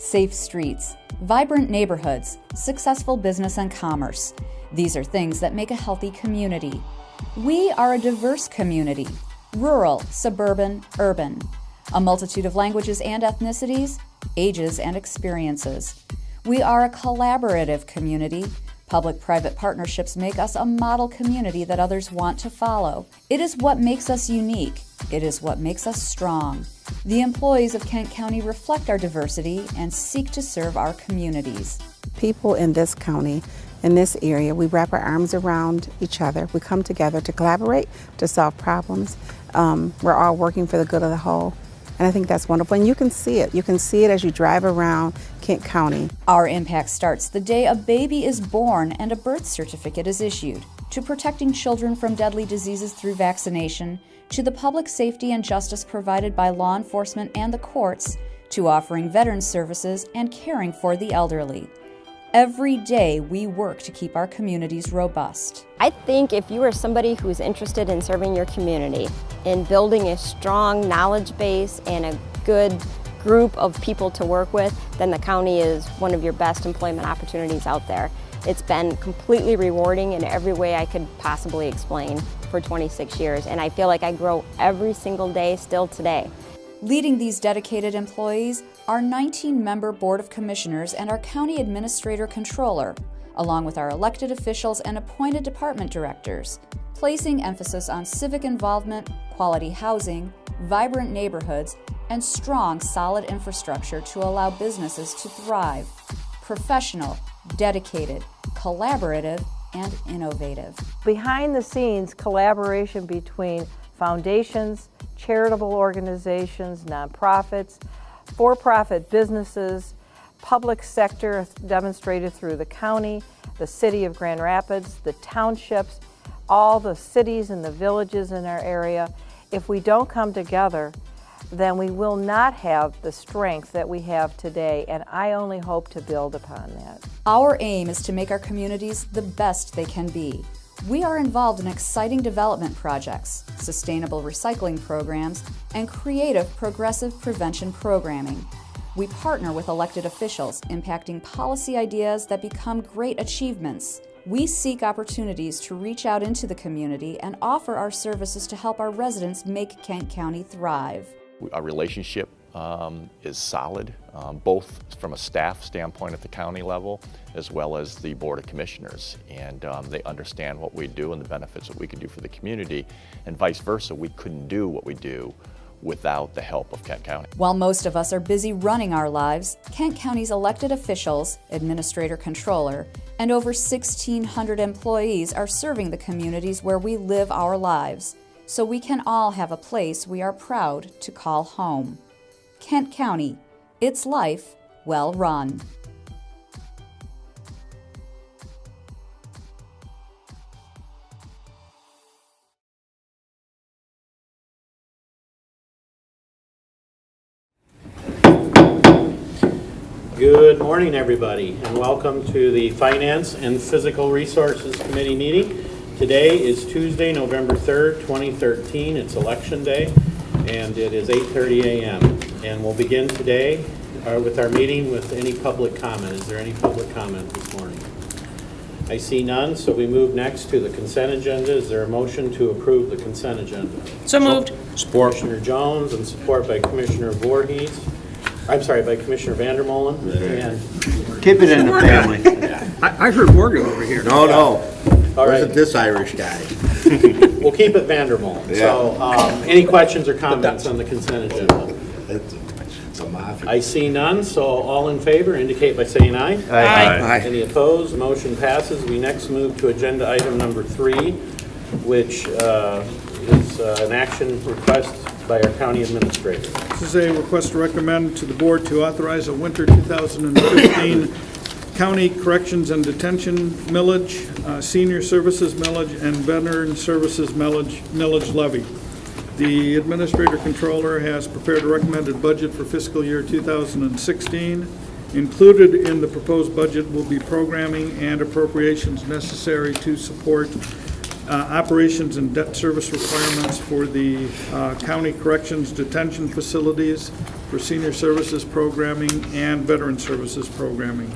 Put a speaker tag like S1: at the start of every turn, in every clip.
S1: safe streets, vibrant neighborhoods, successful business and commerce. These are things that make a healthy community. We are a diverse community, rural, suburban, urban, a multitude of languages and ethnicities, ages and experiences. We are a collaborative community. Public-private partnerships make us a model community that others want to follow. It is what makes us unique. It is what makes us strong. The employees of Kent County reflect our diversity and seek to serve our communities.
S2: People in this county, in this area, we wrap our arms around each other. We come together to collaborate, to solve problems. We're all working for the good of the whole. And I think that's wonderful. And you can see it. You can see it as you drive around Kent County.
S1: Our impact starts the day a baby is born and a birth certificate is issued, to protecting children from deadly diseases through vaccination, to the public safety and justice provided by law enforcement and the courts, to offering veterans services and caring for the elderly. Every day we work to keep our communities robust.
S3: I think if you are somebody who's interested in serving your community, in building a strong knowledge base and a good group of people to work with, then the county is one of your best employment opportunities out there. It's been completely rewarding in every way I could possibly explain for 26 years, and I feel like I grow every single day still today.
S1: Leading these dedicated employees, our 19-member Board of Commissioners and our County Administrator Controller, along with our elected officials and appointed department directors, placing emphasis on civic involvement, quality housing, vibrant neighborhoods, and strong, solid infrastructure to allow businesses to thrive. Professional, dedicated, collaborative, and innovative.
S4: Behind the scenes, collaboration between foundations, charitable organizations, nonprofits, for-profit businesses, public sector demonstrated through the county, the city of Grand Rapids, the townships, all the cities and the villages in our area. If we don't come together, then we will not have the strength that we have today, and I only hope to build upon that.
S1: Our aim is to make our communities the best they can be. We are involved in exciting development projects, sustainable recycling programs, and creative progressive prevention programming. We partner with elected officials, impacting policy ideas that become great achievements. We seek opportunities to reach out into the community and offer our services to help our residents make Kent County thrive.
S5: Our relationship is solid, both from a staff standpoint at the county level as well as the Board of Commissioners, and they understand what we do and the benefits that we can do for the community, and vice versa. We couldn't do what we do without the help of Kent County.
S1: While most of us are busy running our lives, Kent County's elected officials, administrator controller, and over 1,600 employees are serving the communities where we live our lives, so we can all have a place we are proud to call home. Kent County, its life well run.
S6: Good morning, everybody, and welcome to the Finance and Physical Resources Committee meeting. Today is Tuesday, November 3rd, 2013. It's Election Day, and it is 8:30 a.m. And we'll begin today with our meeting with any public comment. Is there any public comment this morning? I see none, so we move next to the consent agenda. Is there a motion to approve the consent agenda?
S7: So moved.
S6: Support. Commissioner Jones, and support by Commissioner Voorhees. I'm sorry, by Commissioner Vandermolen. And
S8: keep it in the family.
S6: Yeah.
S7: I heard Morgan over here.
S8: No.
S6: All right.
S8: Wasn't this Irish guy?
S6: We'll keep it Vandermolen.
S8: Yeah.
S6: So any questions or comments on the consent agenda?
S8: It's a mafia.
S6: I see none, so all in favor indicate by saying aye.
S7: Aye.
S6: Any opposed? Motion passes. We next move to agenda item number 3, which is an action request by our county administrator.
S9: This is a request to recommend to the board to authorize a winter 2015 county corrections and detention millage, senior services millage, and veteran services millage levy. The administrator controller has prepared a recommended budget for fiscal year 2016. Included in the proposed budget will be programming and appropriations necessary to support operations and debt service requirements for the county corrections detention facilities for senior services programming and veteran services programming.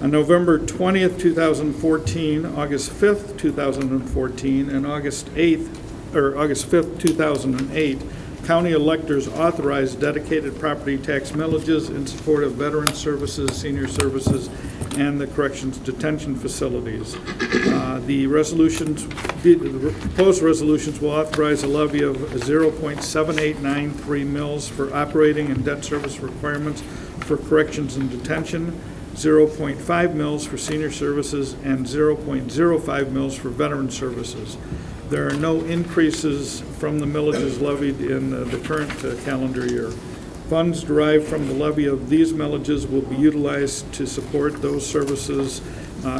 S9: On November 20th, 2014, August 5th, 2014, and August 5th, 2008, county electors authorized dedicated property tax millages in support of veteran services, senior services, and the corrections detention facilities. The proposed resolutions will authorize a levy of 0.7893 mils for operating and debt service requirements for corrections and detention, 0.5 mils for senior services, and 0.05 mils for veteran services. There are no increases from the millages levied in the current calendar year. Funds derived from the levy of these millages will be utilized to support those services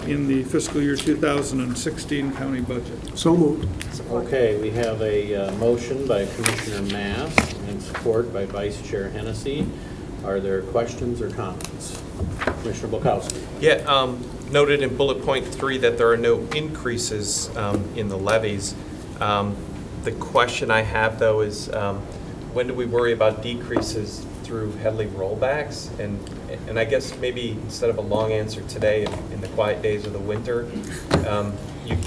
S9: in the fiscal year 2016 county budget.
S7: So moved.
S6: Okay, we have a motion by Commissioner Mass and support by Vice Chair Hennessy. Are there questions or comments? Commissioner Bukowski.
S10: Yeah, noted in bullet point 3 that there are no increases in the levies. The question I have, though, is when do we worry about decreases through Headley rollbacks? And I guess maybe instead of a long answer today, in the quiet days of the winter,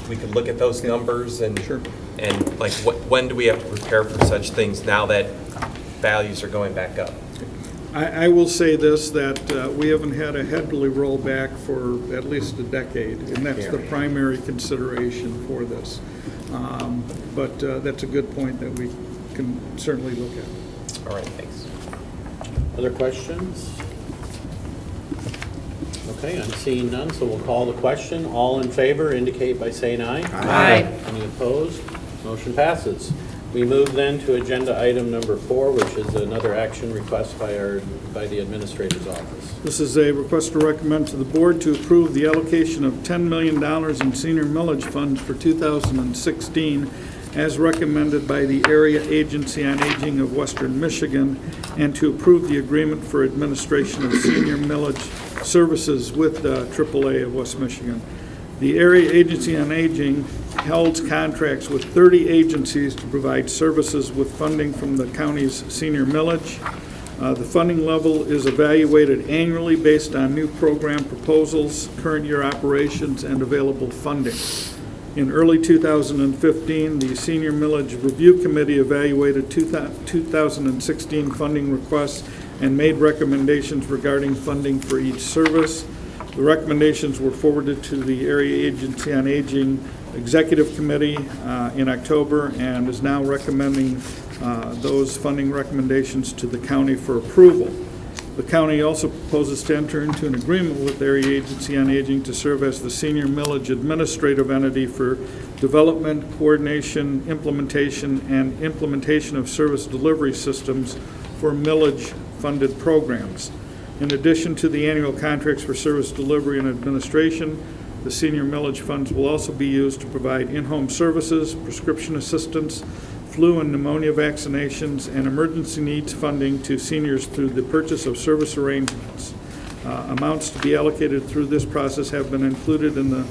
S10: we could look at those numbers and like when do we have to prepare for such things now that values are going back up?
S9: I will say this, that we haven't had a Headley rollback for at least a decade, and that's the primary consideration for this. But that's a good point that we can certainly look at.
S10: All right, thanks.
S6: Other questions? Okay, I'm seeing none, so we'll call the question. All in favor indicate by saying aye.
S7: Aye.
S6: Any opposed? Motion passes. We move then to agenda item number 4, which is another action request by the Administrator's Office.
S9: This is a request to recommend to the board to approve the allocation of $10 million in senior millage funds for 2016 as recommended by the Area Agency on Aging of Western Michigan, and to approve the agreement for administration of senior millage services with AAA of West Michigan. The Area Agency on Aging holds contracts with 30 agencies to provide services with funding from the county's senior millage. The funding level is evaluated annually based on new program proposals, current year operations, and available funding. In early 2015, the Senior Millage Review Committee evaluated 2016 funding requests and made recommendations regarding funding for each service. The recommendations were forwarded to the Area Agency on Aging Executive Committee in October, and is now recommending those funding recommendations to the county for approval. The county also proposes to enter into an agreement with the Area Agency on Aging to serve as the senior millage administrative entity for development, coordination, implementation of service delivery systems for millage-funded programs. In addition to the annual contracts for service delivery and administration, the senior millage funds will also be used to provide in-home services, prescription assistance, flu and pneumonia vaccinations, and emergency needs funding to seniors through the purchase of service arrangements. Amounts to be allocated through this process have been included in the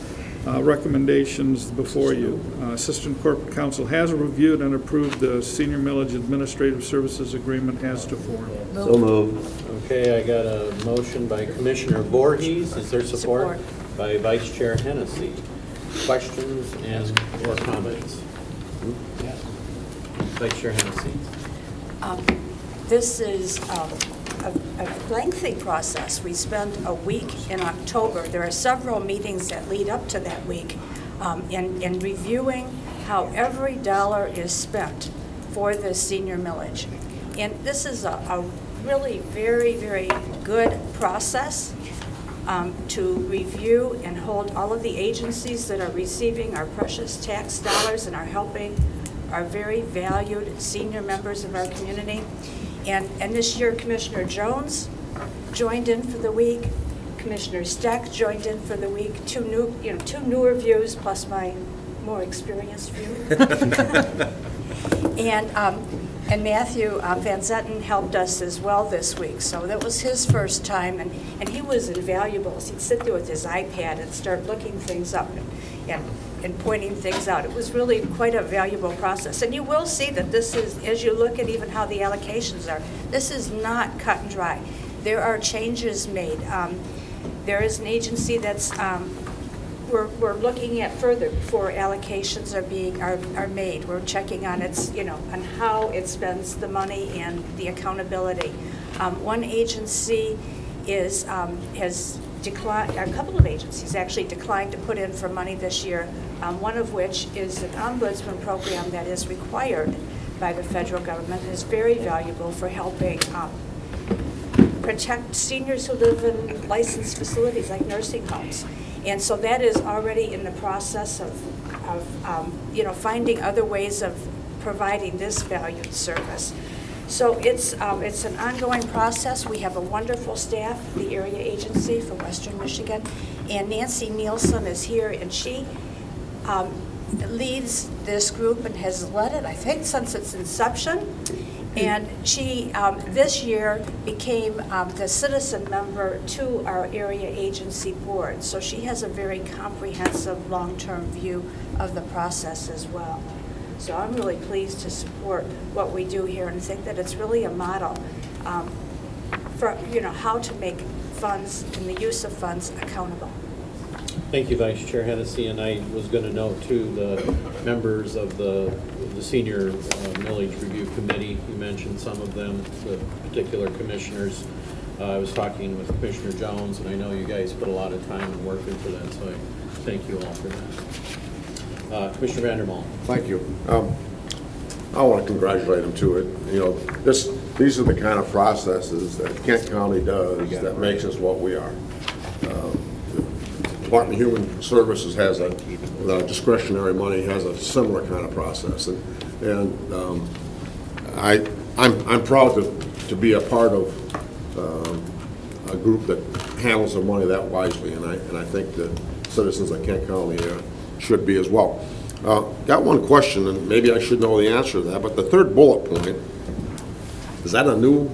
S9: recommendations before you. Assistant Corporate Counsel has reviewed and approved the Senior Millage Administrative Services Agreement as to form.
S8: So moved.
S6: Okay, I got a motion by Commissioner Voorhees. Is there support? By Vice Chair Hennessy. Questions and or comments? Vice Chair Hennessy.
S11: This is a lengthy process. We spent a week in October. There are several meetings that lead up to that week in reviewing how every dollar is spent for the senior millage. And this is a really very, very good process to review and hold all of the agencies that are receiving our precious tax dollars and are helping our very valued senior members of our community. And this year, Commissioner Jones joined in for the week. Commissioner Steck joined in for the week. Two newer views plus my more experienced view. And Matthew Van Zetten helped us as well this week. So that was his first time, and he was invaluable. He'd sit there with his iPad and start looking things up. And and pointing things out. It was really quite a valuable process. And you will see that this is, as you look at even how the allocations are, this is not cut and dry. There are changes made. There is an agency that's, we're looking at further before allocations are made. We're checking on its, on how it spends the money and the accountability. One agency has declined, a couple of agencies actually declined to put in for money this year, one of which is an ombudsman program that is required by the federal government and is very valuable for helping protect seniors who live in licensed facilities like nursing homes. And so that is already in the process of finding other ways of providing this valued service. So it's an ongoing process. We have a wonderful staff, the area agency for Western Michigan, and Nancy Nielsen is here, and she leads this group and has led it, I think, since its inception. And she, this year, became the citizen member to our area agency board. So she has a very comprehensive, long-term view of the process as well. So I'm really pleased to support what we do here and think that it's really a model for how to make funds and the use of funds accountable.
S6: Thank you, Vice Chair Hennessy, and I was going to note too the members of the senior millage review committee. You mentioned some of them, the particular commissioners. I was talking with Commissioner Jones, and I know you guys put a lot of time and work into that, so I thank you all for that. Commissioner Vandermal.
S12: Thank you. I want to congratulate them to it. These are the kind of processes that Kent County does that makes us what we are. Department of Human Services has discretionary money has a similar kind of process, and I'm proud to be a part of a group that handles the money that wisely, and I think that citizens of Kent County should be as well. Got one question, and maybe I should know the answer to that, but the third bullet point, is that a new?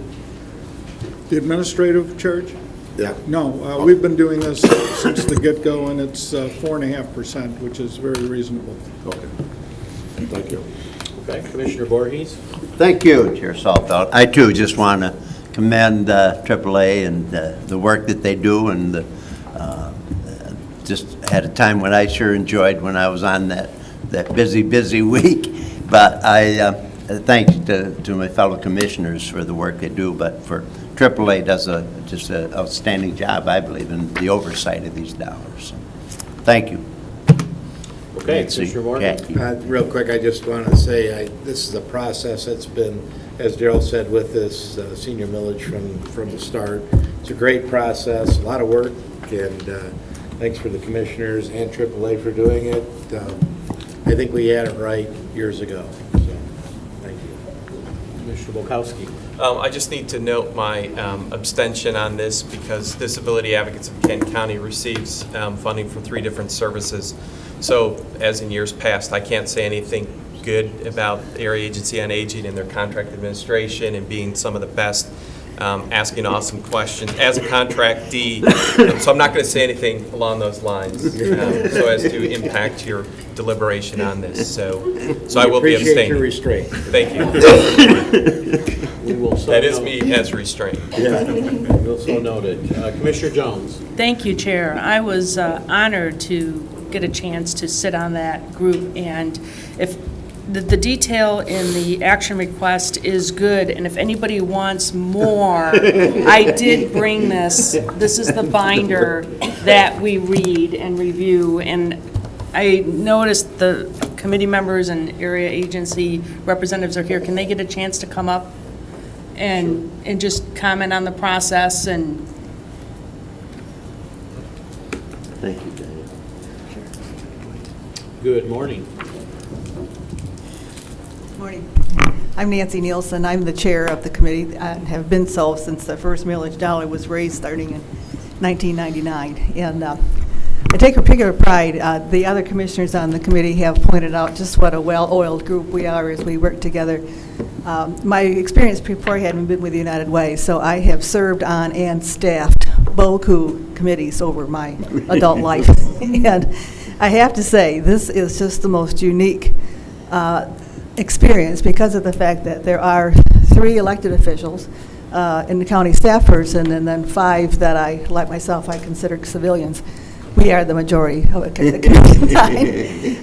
S9: The administrative charge?
S12: Yeah.
S9: No, we've been doing this since the get-go, and it's 4.5%, which is very reasonable.
S12: Okay. Thank you.
S6: Okay, Commissioner Voorhees.
S8: Thank you, Chair Salthout. I too just want to commend AAA and the work that they do, and just had a time when I sure enjoyed when I was on that busy week. But I thanks to my fellow commissioners for the work they do, but for AAA does just an outstanding job, I believe, in the oversight of these dollars. So, thank you.
S6: Okay, Commissioner Morgan.
S13: Real quick, I just want to say this is a process that's been, as Darrell said, with this senior millage from the start. It's a great process, a lot of work, and thanks for the commissioners and AAA for doing it. I think we had it right years ago. So, thank you.
S6: Commissioner Bolkowski.
S10: I just need to note my abstention on this because Disability Advocates of Kent County receives funding from 3 different services. So, as in years past, I can't say anything good about the Area Agency on Aging and their contract administration and being some of the best, asking awesome questions as a contractee. So I'm not going to say anything along those lines so as to impact your deliberation on this. So I will be abstaining.
S13: Appreciate your restraint.
S10: Thank you.
S6: We will
S10: That is me as restrained.
S6: Yeah, we'll so noted. Commissioner Jones.
S14: Thank you, Chair. I was honored to get a chance to sit on that group, and if the detail in the action request is good, and if anybody wants more, I did bring this. This is the binder that we read and review, and I noticed the committee members and area agency representatives are here. Can they get a chance to come up and just comment on the process? And
S8: Thank you, Daniel.
S6: Good morning.
S15: Morning. I'm Nancy Nielsen. I'm the chair of the committee and have been so since the first millage dollar was raised starting in 1999. And I take particular pride. The other commissioners on the committee have pointed out just what a well-oiled group we are as we work together. My experience before had been with the United Way, so I have served on and staffed beaucoup committees over my adult life. And I have to say, this is just the most unique experience because of the fact that there are 3 elected officials in the county staff person, and then 5 that like myself, I consider civilians. We are the majority of the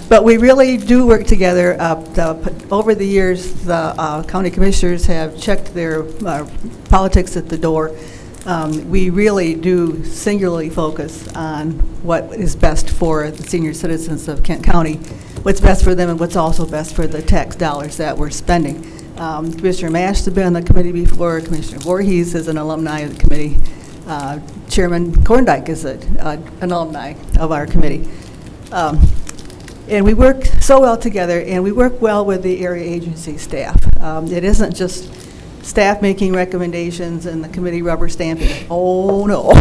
S15: but we really do work together. Over the years, the county commissioners have checked their politics at the door. We really do singularly focus on what is best for the senior citizens of Kent County, what's best for them and what's also best for the tax dollars that we're spending. Commissioner Mash has been on the committee before. Commissioner Voorhees is an alumni of the committee. Chairman Korndike is an alumni of our committee. And we work so well together, and we work well with the area agency staff. It isn't just staff making recommendations and the committee rubber stamping. Oh, no.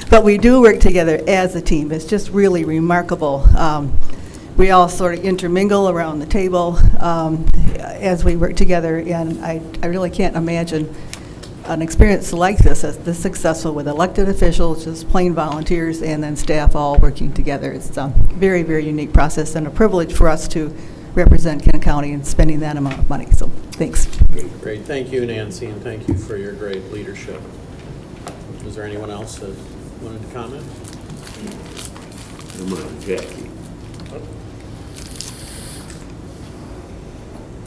S15: But we do work together as a team. It's just really remarkable. We all sort of intermingle around the table as we work together, and I really can't imagine an experience like this as this successful with elected officials, just plain volunteers, and then staff all working together. It's a very, very unique process and a privilege for us to represent Kent County and spending that amount of money. So thanks.
S6: Great. Thank you, Nancy, and thank you for your great leadership. Is there anyone else that wanted to comment?
S8: Come on, Jackie.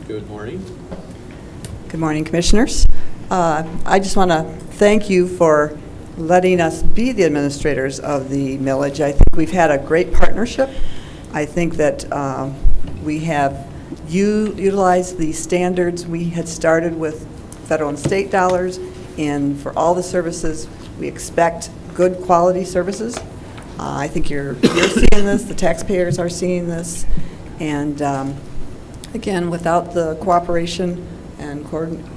S6: Good morning.
S16: Good morning, Commissioners. I just want to thank you for letting us be the administrators of the millage. I think we've had a great partnership. I think that we have utilized the standards we had started with federal and state dollars, and for all the services, we expect good quality services. I think you're seeing this, the taxpayers are seeing this, and again, without the cooperation and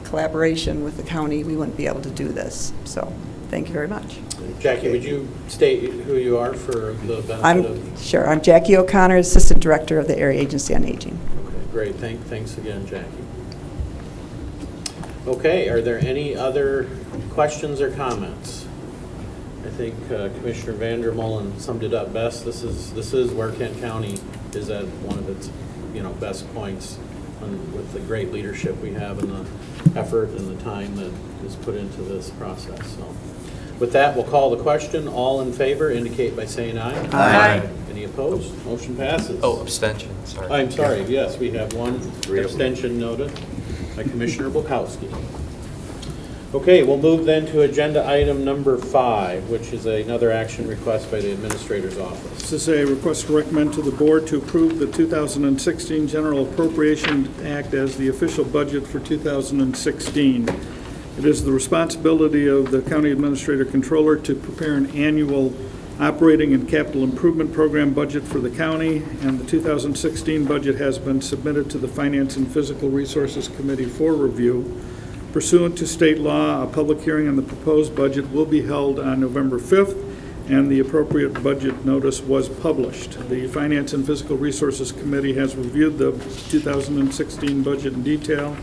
S16: collaboration with the county, we wouldn't be able to do this. So, thank you very much.
S6: Jackie, would you state who you are for the benefit of?
S16: Sure. I'm Jackie O'Connor, Assistant Director of the Area Agency on Aging.
S6: Okay, great. Thanks again, Jackie. Okay, are there any other questions or comments? I think Commissioner Vandermolen summed it up best. This is where Kent County is at one of its best points with the great leadership we have and the effort and the time that is put into this process. So, with that, we'll call the question. All in favor indicate by saying aye.
S10: Aye.
S6: Any opposed? Motion passes.
S10: Oh, abstention, sorry.
S6: I'm sorry, yes, we have one abstention noted by Commissioner Bukowski. Okay, we'll move then to agenda item number 5, which is another action request by the Administrator's Office.
S9: This is a request to recommend to the board to approve the 2016 General Appropriation Act as the official budget for 2016. It is the responsibility of the County Administrator Controller to prepare an annual operating and capital improvement program budget for the county, and the 2016 budget has been submitted to the Finance and Physical Resources Committee for review. Pursuant to state law, a public hearing on the proposed budget will be held on November 5th, and the appropriate budget notice was published. The Finance and Physical Resources Committee has reviewed the 2016 budget in detail.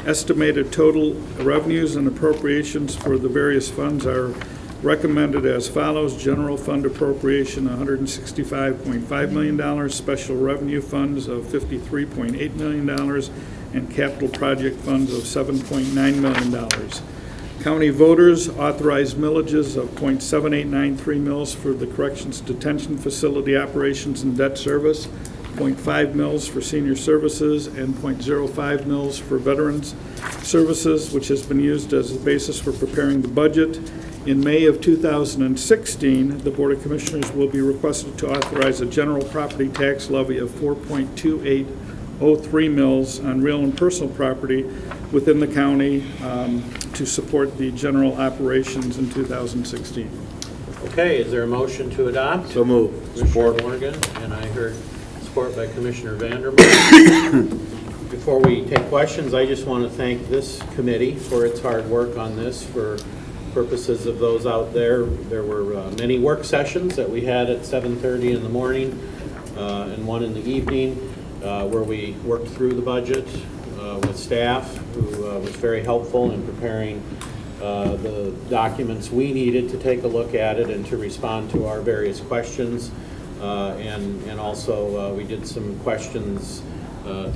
S9: Estimated total revenues and appropriations for the various funds are recommended as follows: general fund appropriation $165.5 million, special revenue funds of $53.8 million, and capital project funds of $7.9 million. County voters authorized millages of .7893 mils for the corrections detention facility operations and debt service, .5 mils for senior services, and .05 mils for veterans services, which has been used as the basis for preparing the budget. In May of 2016, the Board of Commissioners will be requested to authorize a general property tax levy of 4.2803 mils on real and personal property within the county to support the general operations in 2016.
S6: Okay, is there a motion to adopt?
S13: So moved.
S6: Support. Morgan, and I heard support by Commissioner Vandermolen. Before we take questions, I just want to thank this committee for its hard work on this. For purposes of those out there, there were many work sessions that we had at 7:30 in the morning and one in the evening where we worked through the budget with staff, who was very helpful in preparing the documents we needed to take a look at it and to respond to our various questions. and also we did some questions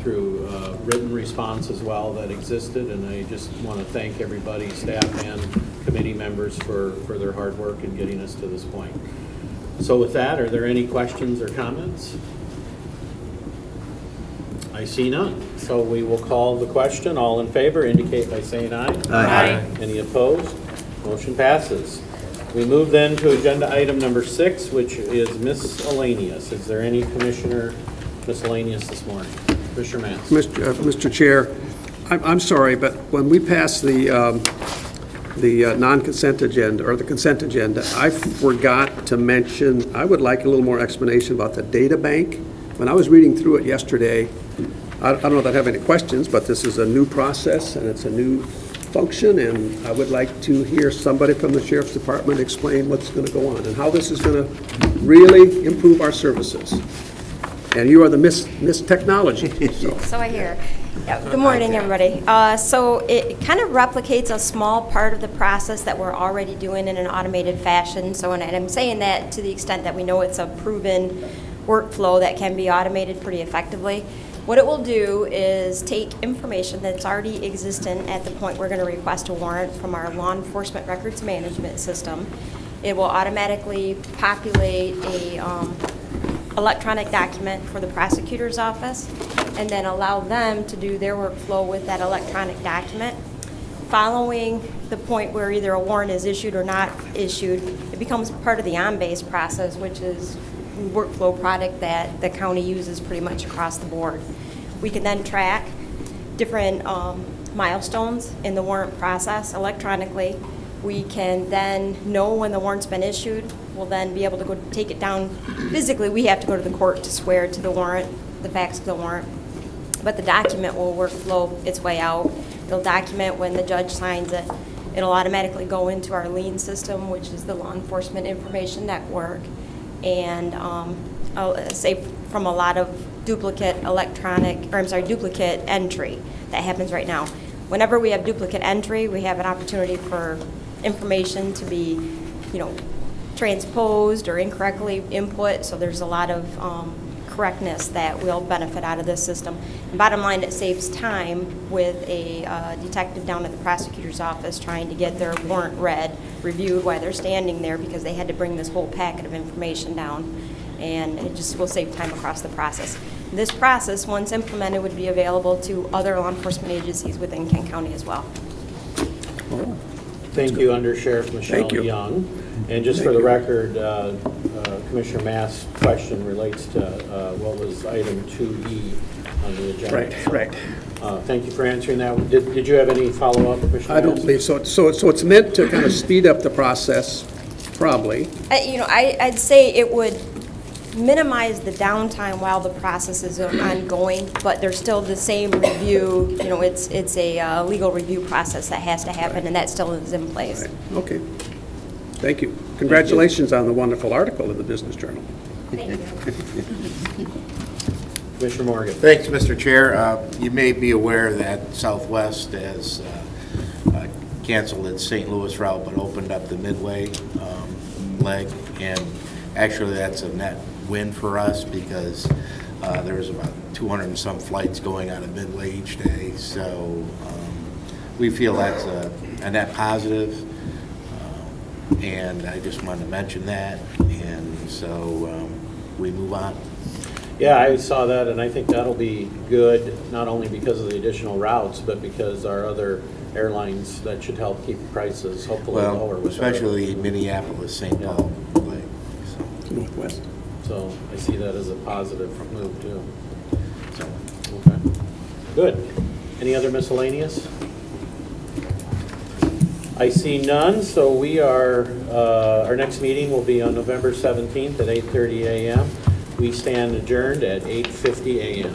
S6: through written response as well that existed, and I just want to thank everybody, staff and committee members for their hard work in getting us to this point. So with that, are there any questions or comments? I see none. So we will call the question. All in favor indicate by saying aye.
S7: Aye.
S6: Any opposed? Motion passes. We move then to agenda item number 6, which is miscellaneous. Is there any commissioner miscellaneous this morning? Commissioner Mance.
S7: Mr. Chair, I'm sorry, but when we passed the non-consent agenda, or the consent agenda, I forgot to mention, I would like a little more explanation about the data bank. When I was reading through it yesterday, I don't know if I have any questions, but this is a new process and it's a new function, and I would like to hear somebody from the Sheriff's Department explain what's going to go on and how this is going to really improve our services. And you are the Miss Technology.
S3: So I hear. Yeah, good morning, everybody. So it kind of replicates a small part of the process that we're already doing in an automated fashion. So, and I'm saying that to the extent that we know it's a proven workflow that can be automated pretty effectively. What it will do is take information that's already existent at the point we're going to request a warrant from our law enforcement records management system. It will automatically populate a electronic document for the prosecutor's office and then allow them to do their workflow with that electronic document. Following the point where either a warrant is issued or not issued, it becomes part of the on-base process, which is workflow product that the county uses pretty much across the board. We can then track different milestones in the warrant process electronically. We can then know when the warrant's been issued. We'll then be able to go take it down physically. We have to go to the court to swear to the warrant, the facts of the warrant. But the document will workflow its way out. It'll document when the judge signs it. It'll automatically go into our lien system, which is the Law Enforcement Information Network. And I'll say from a lot of duplicate entry that happens right now. Whenever we have duplicate entry, we have an opportunity for information to be, transposed or incorrectly input. So there's a lot of correctness that will benefit out of this system. And bottom line, it saves time with a detective down at the prosecutor's office trying to get their warrant read, reviewed while they're standing there because they had to bring this whole packet of information down. And it just will save time across the process. This process, once implemented, would be available to other law enforcement agencies within Kent County as well.
S6: Thank you, Under Sheriff Michelle Young. And just for the record, Commissioner Mass' question relates to what was item 2E on the agenda.
S7: Right.
S6: Thank you for answering that. Did you have any follow-up, Commissioner
S7: I don't
S6: Mass?
S7: believe so. So it's meant to kind of speed up the process, probably.
S3: I'd say it would minimize the downtime while the process is ongoing, but there's still the same review. It's a legal review process that has to happen, and that still is in place.
S7: Right. Okay. Thank you. Congratulations on the wonderful article in the Business Journal.
S3: Thank you.
S6: Commissioner Morgan.
S13: Thanks, Mr. Chair. You may be aware that Southwest has canceled its St. Louis route but opened up the Midway leg, and actually that's a net win for us because there's about 200 and some flights going out of Midway each day, so we feel that's a net positive, and I just wanted to mention that, and so we move on.
S6: Yeah, I saw that, and I think that'll be good, not only because of the additional routes, but because our other airlines, that should help keep prices hopefully lower.
S13: Well, especially Minneapolis, St. Paul.
S7: Northwest.
S6: So I see that as a positive move too. So, okay. Good. Any other miscellaneous? I see none, so we are, our next meeting will be on November 17th at 8:30 a.m. We stand adjourned at 8:50 a.m.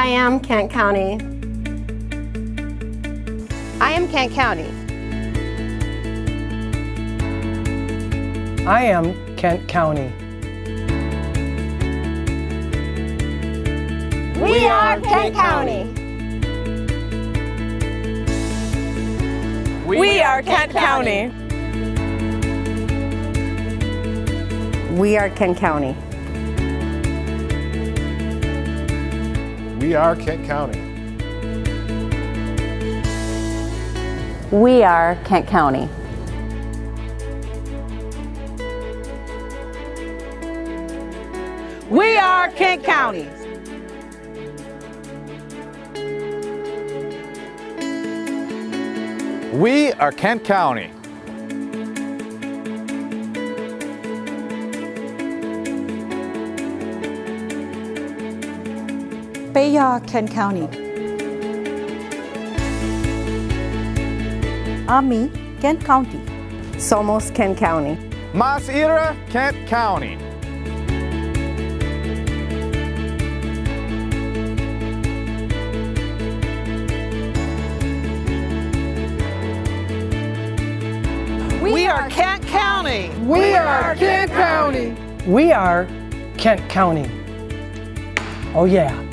S3: I am Kent County.
S17: I am Kent County.
S18: I am Kent County.
S3: We are Kent County.
S17: We are Kent County.
S3: We are Kent County.
S19: We are Kent County.
S3: We are Kent County.
S17: We are Kent County.
S19: We are Kent County.
S15: Beya, Kent County. Ami, Kent County.
S3: Somos Kent County.
S19: Mas Ira, Kent County.
S17: We are Kent County.
S18: We are Kent County. We are Kent County. Oh yeah.